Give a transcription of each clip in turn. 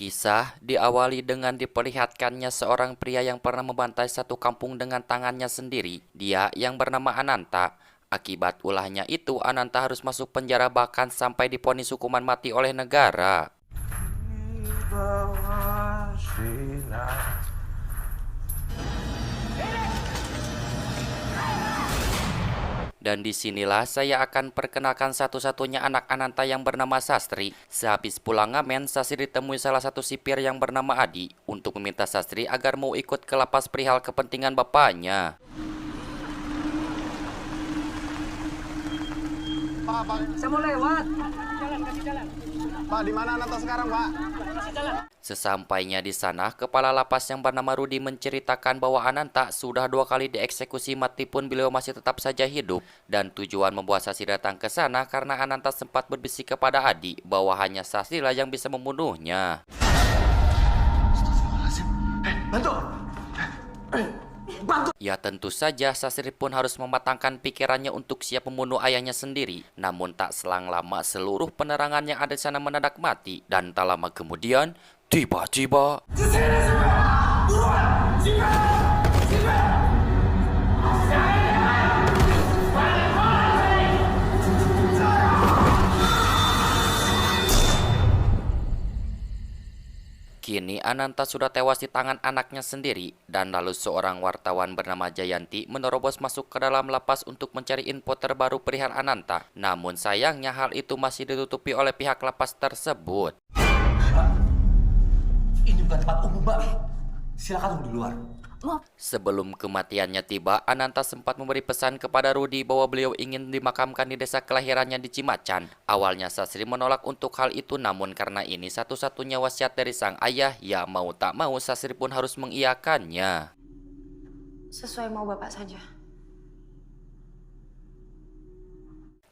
Kisah diawali dengan diperlihatkannya seorang pria yang pernah membantai satu kampung dengan tangannya sendiri. Dia yang bernama Ananta. Akibat ulahnya itu, Ananta harus masuk penjara bahkan sampai divonis hukuman mati oleh negara. Dan disinilah saya akan perkenalkan satu-satunya anak Ananta yang bernama Sastri. Sehabis pulang ngamen, Sastri ditemui salah satu sipir yang bernama Adi untuk meminta Sastri agar mau ikut ke lapas perihal kepentingan bapaknya. Pak, Saya mau lewat. Pak, di mana Ananta sekarang, Pak? Sesampainya di sana, kepala lapas yang bernama Rudi menceritakan bahwa Ananta sudah 2 kali dieksekusi mati pun beliau masih tetap saja hidup. Dan tujuan membuat Sastri datang ke sana karena Ananta sempat berbisik kepada Adi bahwa hanya Sastri lah yang bisa membunuhnya. Bantu. Ya tentu saja Sastri pun harus mematangkan pikirannya untuk siap membunuh ayahnya sendiri. Namun tak selang lama seluruh penerangan yang ada di sana mendadak mati. Dan tak lama kemudian, tiba-tiba kini Ananta sudah tewas di tangan anaknya sendiri. Dan lalu seorang wartawan bernama Jayanti menerobos masuk ke dalam lapas untuk mencari info terbaru perihal Ananta. Namun sayangnya hal itu masih ditutupi oleh pihak lapas tersebut. Ini bukan tempat umum, Mbak. Silakan tunggu di luar. Sebelum kematiannya tiba, Ananta sempat memberi pesan kepada Rudi bahwa beliau ingin dimakamkan di desa kelahirannya di Cimacan. Awalnya Sastri menolak untuk hal itu, namun karena ini satu-satunya wasiat dari sang ayah, ya mau tak mau Sastri pun harus mengiyakannya. Sesuai mau Bapak saja.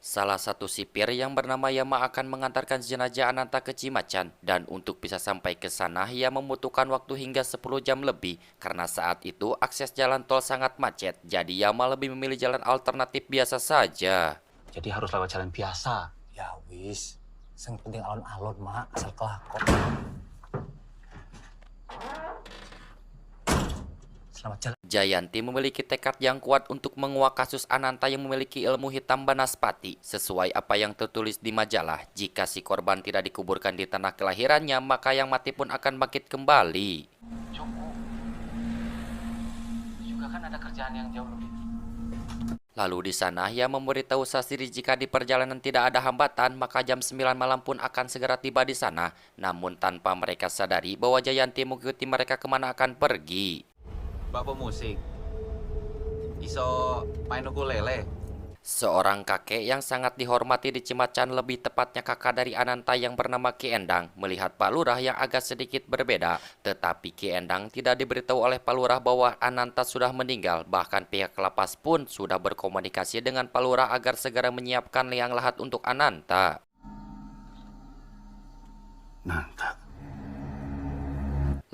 Salah satu sipir yang bernama Yama akan mengantarkan jenazah Ananta ke Cimacan. Dan untuk bisa sampai ke sana, ia membutuhkan waktu hingga 10 jam lebih. Karena saat itu akses jalan tol sangat macet. Jadi Yama lebih memilih jalan alternatif biasa saja. Jadi harus lewat jalan biasa. Ya wis. Yang penting alon-alon, Mak. Asal kelakon. Selamat jalan. Jayanti memiliki tekad yang kuat untuk menguak kasus Ananta yang memiliki ilmu hitam banaspati. Sesuai apa yang tertulis di majalah, jika si korban tidak dikuburkan di tanah kelahirannya, maka yang mati pun akan bangkit kembali. Cukup. Juga kan ada kerjaan yang jauh lebih. Lalu di sana, ia memberitahu Sastri jika di perjalanan tidak ada hambatan, maka jam 9 malam pun akan segera tiba di sana. Namun tanpa mereka sadari bahwa Jayanti mengikuti mereka kemana akan pergi. Bapak musik, iso main ukulele. Seorang kakek yang sangat dihormati di Cimacan, lebih tepatnya kakak dari Ananta yang bernama Ki Endang, melihat Pak Lurah yang agak sedikit berbeda. Tetapi Ki Endang tidak diberitahu oleh Pak Lurah bahwa Ananta sudah meninggal. Bahkan pihak lapas pun sudah berkomunikasi dengan Pak Lurah agar segera menyiapkan liang lahat untuk Ananta. Nanta.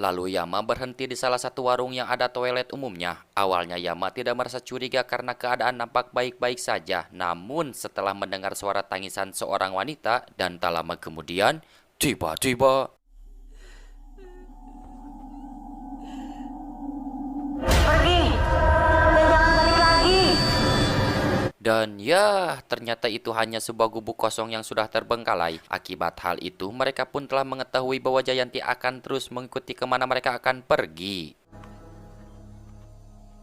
Lalu Yama berhenti di salah satu warung yang ada toilet umumnya. Awalnya Yama tidak merasa curiga karena keadaan nampak baik-baik saja. Namun setelah mendengar suara tangisan seorang wanita dan tak lama kemudian, tiba-tiba Pergi! Dan jangan balik lagi! dan ya, ternyata itu hanya sebuah gubuk kosong yang sudah terbengkalai. Akibat hal itu, mereka pun telah mengetahui bahwa Jayanti akan terus mengikuti kemana mereka akan pergi.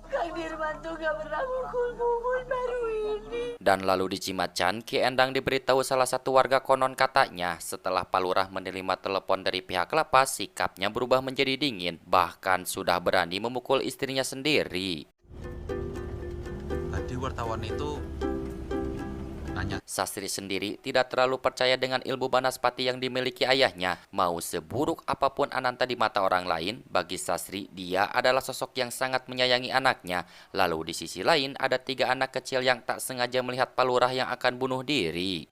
Kang Dirman tuh gak pernah mukul-mukul baru ini. Dan lalu di Cimacan, Ki Endang diberitahu salah satu warga konon katanya, setelah Pak Lurah menerima telepon dari pihak lapas, sikapnya berubah menjadi dingin. Bahkan sudah berani memukul istrinya sendiri. Tadi wartawan itu nanya, Sastri sendiri tidak terlalu percaya dengan ilmu banaspati yang dimiliki ayahnya. Mau seburuk apapun Ananta di mata orang lain, bagi Sastri dia adalah sosok yang sangat menyayangi anaknya. Lalu di sisi lain ada 3 anak kecil yang tak sengaja melihat Pak Lurah yang akan bunuh diri.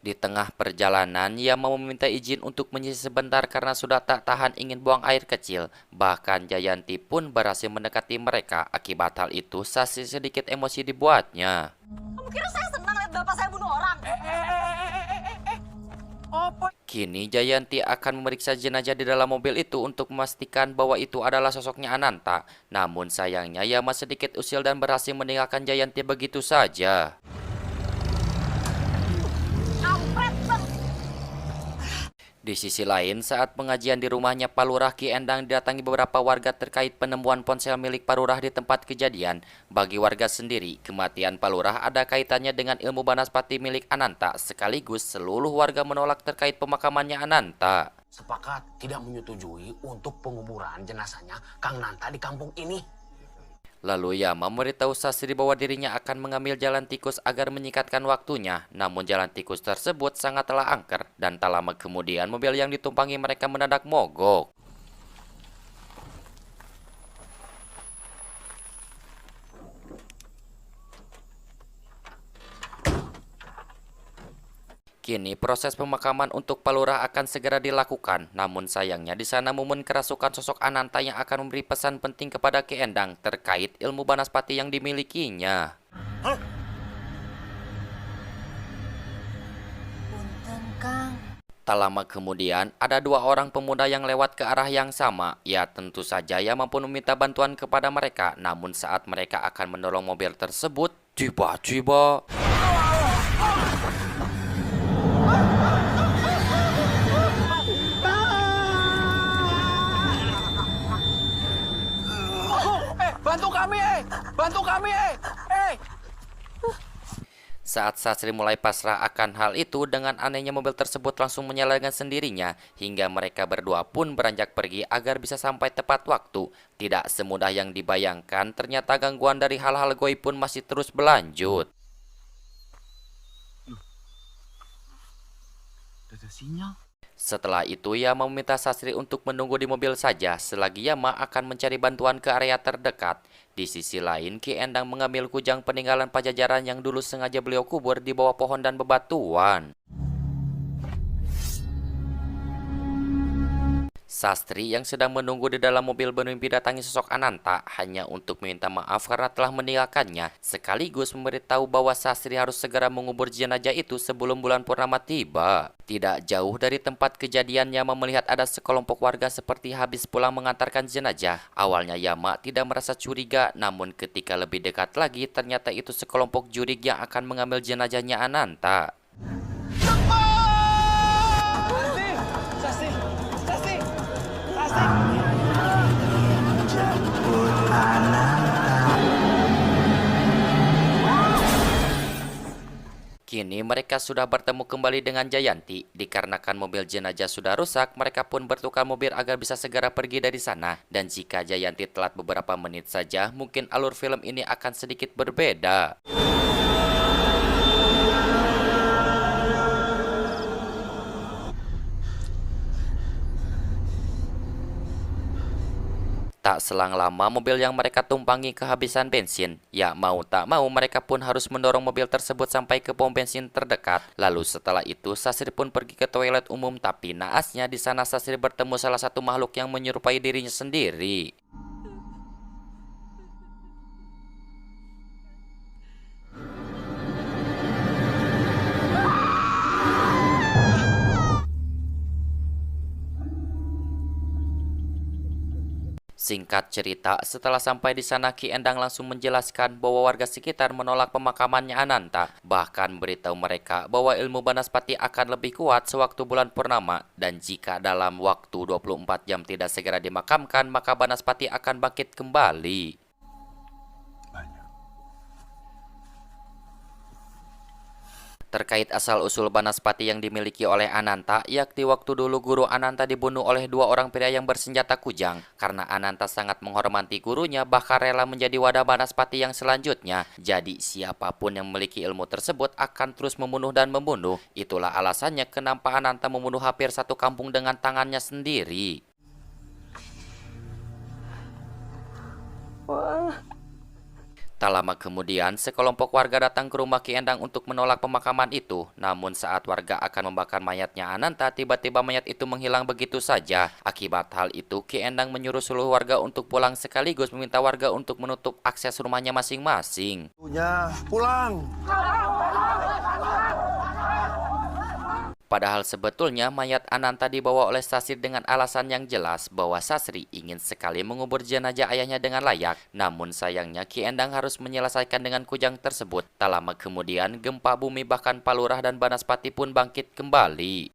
Di tengah perjalanan, ia mau meminta izin untuk menyisir sebentar karena sudah tak tahan ingin buang air kecil. Bahkan Jayanti pun berhasil mendekati mereka. Akibat hal itu, Sastri sedikit emosi dibuatnya. Kamu kira saya senang lihat bapak saya bunuh orang? Kini Jayanti akan memeriksa jenazah di dalam mobil itu untuk memastikan bahwa itu adalah sosoknya Ananta. Namun sayangnya Yama sedikit usil dan berhasil meninggalkan Jayanti begitu saja. Di sisi lain, saat pengajian di rumahnya Pak Lurah, Ki Endang didatangi beberapa warga terkait penemuan ponsel milik Pak Lurah di tempat kejadian. Bagi warga sendiri, kematian Pak Lurah ada kaitannya dengan ilmu banaspati milik Ananta, sekaligus seluruh warga menolak terkait pemakamannya Ananta. Sepakat tidak menyetujui untuk penguburan jenazahnya Kang Nanta di kampung ini. Lalu Yama memberitahu Sastri bahwa dirinya akan mengambil jalan tikus agar menyingkatkan waktunya. Namun jalan tikus tersebut sangatlah angker dan tak lama kemudian mobil yang ditumpangi mereka mendadak mogok. Kini proses pemakaman untuk Pak Lurah akan segera dilakukan. Namun sayangnya di sana Mumun kerasukan sosok Ananta yang akan memberi pesan penting kepada Ki Endang terkait ilmu banaspati yang dimilikinya. Punten, Kang. Tak lama kemudian ada dua orang pemuda yang lewat ke arah yang sama. Ya tentu saja Yama pun meminta bantuan kepada mereka. Namun saat mereka akan mendorong mobil tersebut, tiba-tiba Bantu kami, Bantu kami, saat Sastri mulai pasrah akan hal itu, dengan anehnya mobil tersebut langsung menyala dengan sendirinya, hingga mereka berdua pun beranjak pergi agar bisa sampai tepat waktu. Tidak semudah yang dibayangkan, ternyata gangguan dari hal-hal goib pun masih terus berlanjut. Ada sinyal. Setelah itu Yama meminta Sastri untuk menunggu di mobil saja, selagi Yama akan mencari bantuan ke area terdekat. Di sisi lain, Ki Endang mengambil kujang peninggalan Pajajaran yang dulu sengaja beliau kubur di bawah pohon dan bebatuan. Sastri yang sedang menunggu di dalam mobil bermimpi datangi sosok Ananta hanya untuk meminta maaf karena telah meninggalkannya, sekaligus memberitahu bahwa Sastri harus segera mengubur jenazah itu sebelum bulan purnama tiba. Tidak jauh dari tempat kejadian, Yama melihat ada sekelompok warga seperti habis pulang mengantarkan jenazah. Awalnya Yama tidak merasa curiga, namun ketika lebih dekat lagi ternyata itu sekelompok jurig yang akan mengambil jenazahnya Ananta. Kini mereka sudah bertemu kembali dengan Jayanti. Dikarenakan mobil jenazah sudah rusak, mereka pun bertukar mobil agar bisa segera pergi dari sana. Dan jika Jayanti telat beberapa menit saja, mungkin alur film ini akan sedikit berbeda. Tak selang lama mobil yang mereka tumpangi kehabisan bensin. Ya mau tak mau mereka pun harus mendorong mobil tersebut sampai ke pom bensin terdekat. Lalu setelah itu Sastri pun pergi ke toilet umum, tapi naasnya di sana Sastri bertemu salah satu makhluk yang menyerupai dirinya sendiri. Singkat cerita, setelah sampai di sana Ki Endang langsung menjelaskan bahwa warga sekitar menolak pemakamannya Ananta, bahkan beritahu mereka bahwa ilmu banaspati akan lebih kuat sewaktu bulan purnama, dan jika dalam waktu 24 jam tidak segera dimakamkan, maka banaspati akan bangkit kembali. Terkait asal-usul banaspati yang dimiliki oleh Ananta, yakni waktu dulu guru Ananta dibunuh oleh dua orang pria yang bersenjata kujang. Karena Ananta sangat menghormati gurunya, bahkan rela menjadi wadah banaspati yang selanjutnya. Jadi siapapun yang memiliki ilmu tersebut akan terus membunuh dan membunuh. Itulah alasannya kenapa Ananta membunuh hampir satu kampung dengan tangannya sendiri. Tak lama kemudian, sekelompok warga datang ke rumah Ki Endang untuk menolak pemakaman itu. Namun saat warga akan membakar mayatnya Ananta, tiba-tiba mayat itu menghilang begitu saja. Akibat hal itu, Ki Endang menyuruh seluruh warga untuk pulang sekaligus meminta warga untuk menutup akses rumahnya masing-masing. Pulang. Padahal sebetulnya mayat Ananta dibawa oleh Sasri dengan alasan yang jelas bahwa Sasri ingin sekali mengubur jenazah ayahnya dengan layak. Namun sayangnya Ki Endang harus menyelesaikan dengan kujang tersebut. Tak lama kemudian gempa bumi bahkan Pak Lurah dan Banaspati pun bangkit kembali.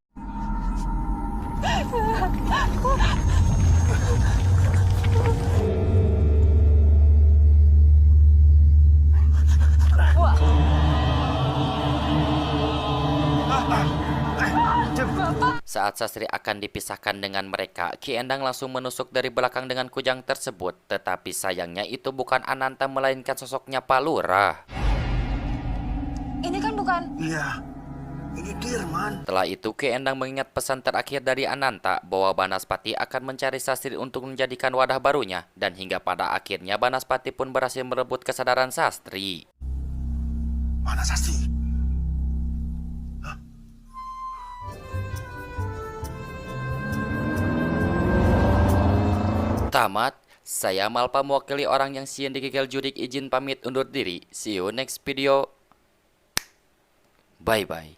Saat Sasri akan dipisahkan dengan mereka, Ki Endang langsung menusuk dari belakang dengan kujang tersebut. Tetapi sayangnya itu bukan Ananta melainkan sosoknya Pak Lurah. Ini kan bukan... Iya, ini Dirman. Setelah itu Ki Endang mengingat pesan terakhir dari Ananta bahwa Banaspati akan mencari Sasri untuk menjadikan wadah barunya. Dan hingga pada akhirnya Banaspati pun berhasil merebut kesadaran Sasri. Mana Sasti? Tamat, saya Malpa mewakili orang yang sieun digigil judik izin pamit undur diri. See you next video. Bye-bye.